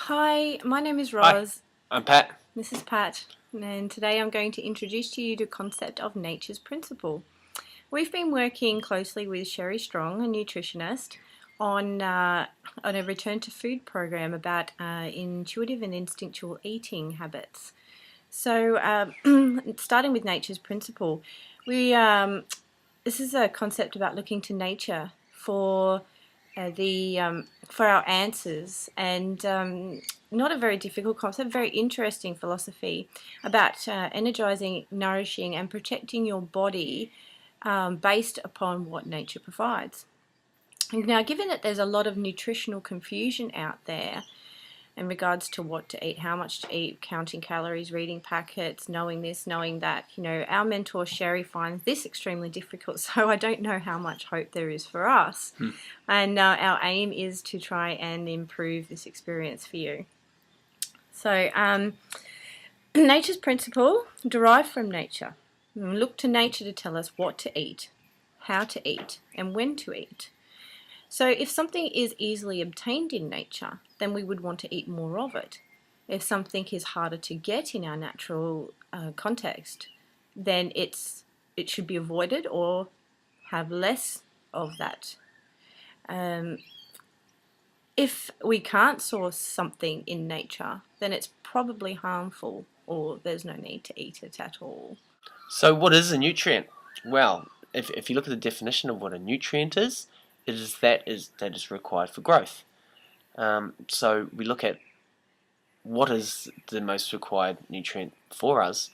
Hi, my name is Hi, Roz. I'm Pat. This is Pat, and today I'm going to introduce to you the concept of nature's principle. We've been working closely with Sherry Strong, a nutritionist, on a return to food program about intuitive and instinctual eating habits. So, starting with nature's principle, we this is a concept about looking to nature for our answers, and not a very difficult concept, very interesting philosophy about energizing, nourishing, and protecting your body based upon what nature provides. Now, given that there's a lot of nutritional confusion out there in regards to what to eat, how much to eat, counting calories, reading packets, knowing this, knowing that, our mentor Sherry finds this extremely difficult, so I don't know how much hope there is for us. And our aim is to try and improve this experience for you. So, nature's principle derived from nature. We look to nature to tell us what to eat, how to eat, and when to eat. So if something is easily obtained in nature, then we would want to eat more of it. If something is harder to get in our natural context, then it should be avoided or have less of that. If we can't source something in nature, then it's probably harmful or there's no need to eat it at all. So, what is a nutrient? Well, if you look at the definition of what a nutrient is, that is required for growth. So we look at what is the most required nutrient for us,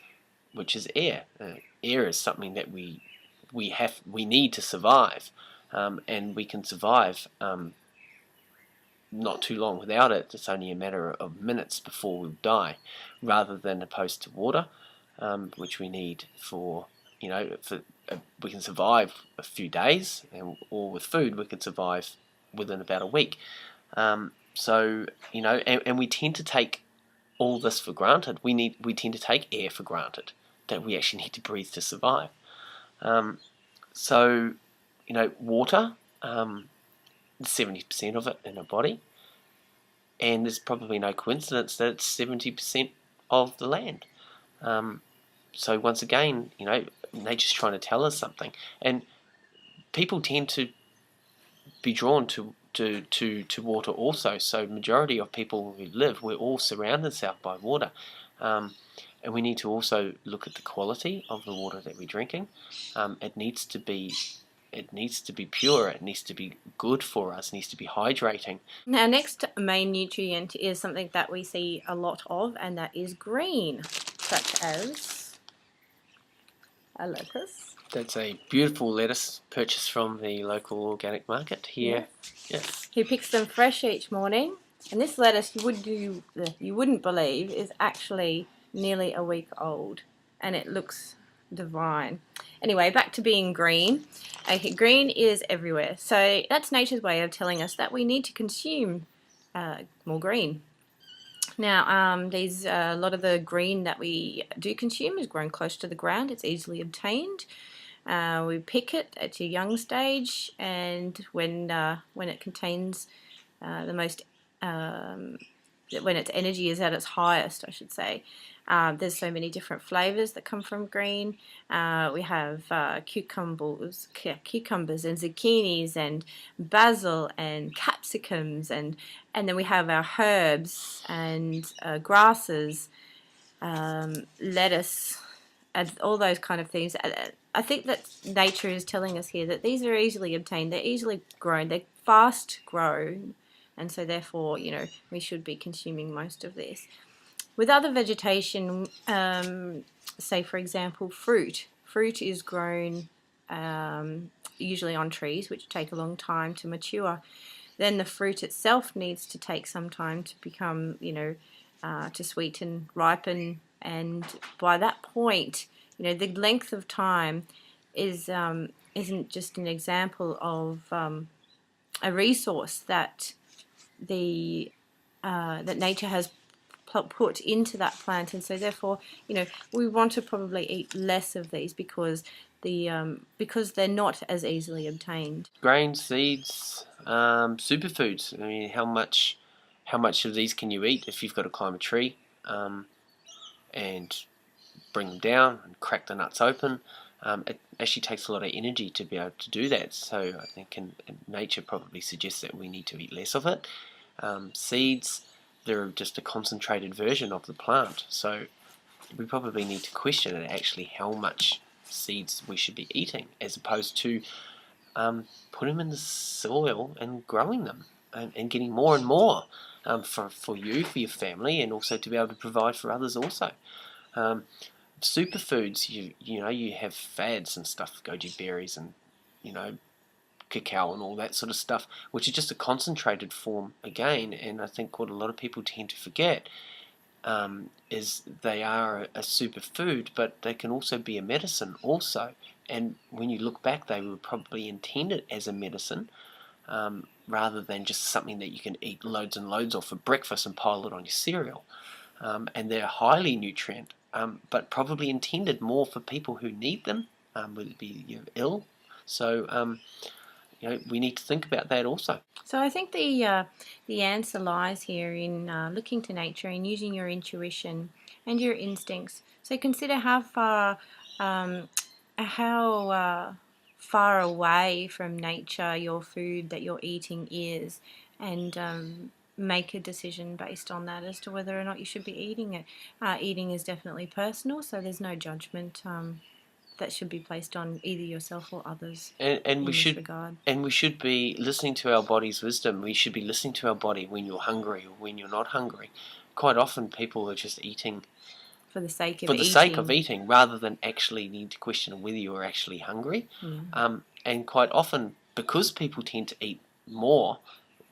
which is air. Air is something that we need to survive, and we can survive not too long without it. It's only a matter of minutes before we'll die, rather than opposed to water, which we need for we can survive a few days, or with food we can survive within about a week. So and we tend to take all this for granted. We tend to take air for granted, that we actually need to breathe to survive. So water. 70% of it in our body, and there's probably no coincidence that it's 70% of the land. So once again, nature's trying to tell us something, and people tend to be drawn to water also. So majority of people who live, we're all surrounded south by water, and we need to also look at the quality of the water that we're drinking. It needs to be pure. It needs to be good for us. It needs to be hydrating. Now, next main nutrient is something that we see a lot of, and that is green, such as a lettuce. That's a beautiful lettuce purchased from the local organic market here. Yes. He picks them fresh each morning, and this lettuce you wouldn't believe is actually nearly a week old, and it looks divine. Anyway, back to being green. Okay, green is everywhere, so that's nature's way of telling us that we need to consume more green. Now, a lot of the green that we do consume is grown close to the ground. It's easily obtained. We pick it at a young stage, and when it contains the most when its energy is at its highest, I should say. There's so many different flavors that come from green. We have cucumbers and zucchinis and basil and capsicums, and then we have our herbs and grasses, lettuce, and all those kind of things. I think that nature is telling us here that these are easily obtained, they're easily grown, they're fast grown, and so therefore, we should be consuming most of this. With other vegetation, say for example, fruit. Fruit is grown usually on trees, which take a long time to mature. Then the fruit itself needs to take some time to become, to sweeten, ripen, and by that point, the length of time isn't just an example of a resource that that nature has put into that plant, and so therefore, we want to probably eat less of these because they're not as easily obtained. Grains, seeds, superfoods. I mean, how much how much of these can you eat if you've got to climb a tree and bring them down and crack the nuts open. It actually takes a lot of energy to be able to do that, so I think in nature probably suggests that we need to eat less of it. Seeds, they're just a concentrated version of the plant, so we probably need to question it actually how much seeds we should be eating, as opposed to put them in the soil and growing them and getting more and more for you, for your family, and also to be able to provide for others also. Superfoods, you have fads and stuff, goji berries and cacao and all that sort of stuff, which is just a concentrated form again. And I think what a lot of people tend to forget is they are a superfood, but they can also be a medicine also. And when you look back, they were probably intended as a medicine rather than just something that you can eat loads and loads of for breakfast and pile it on your cereal. And they're highly nutrient, but probably intended more for people who need them, whether it be ill. So we need to think about that also. So I think the answer lies here in looking to nature and using your intuition and your instincts. So consider how far away from nature your food that you're eating is, and make a decision based on that as to whether or not you should be eating it. Eating is definitely personal, so there's no judgment that should be placed on either yourself or others And in we this should regard. and we should be listening to our body's wisdom. We should be listening to our body when you're hungry or when you're not hungry. Quite often people are just eating For the sake of for the sake of eating. eating rather than actually need to question whether you're actually hungry. Yeah. And quite often, because people tend to eat more,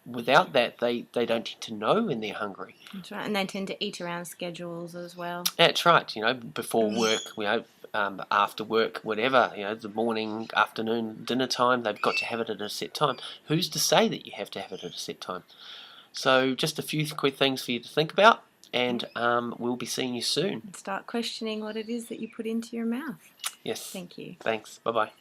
without that they don't tend to know when they're hungry. That's right, and they tend to eat around schedules as well. That's right, before work, after work, whatever, the morning, afternoon, dinner time, they've got to have it at a set time. Who's to say that you have to have it at a set time? So just a few quick things for you to think about, and we'll be seeing you soon. Start questioning what it is that you put into your mouth. Yes. Thank you. Thanks. Bye-bye.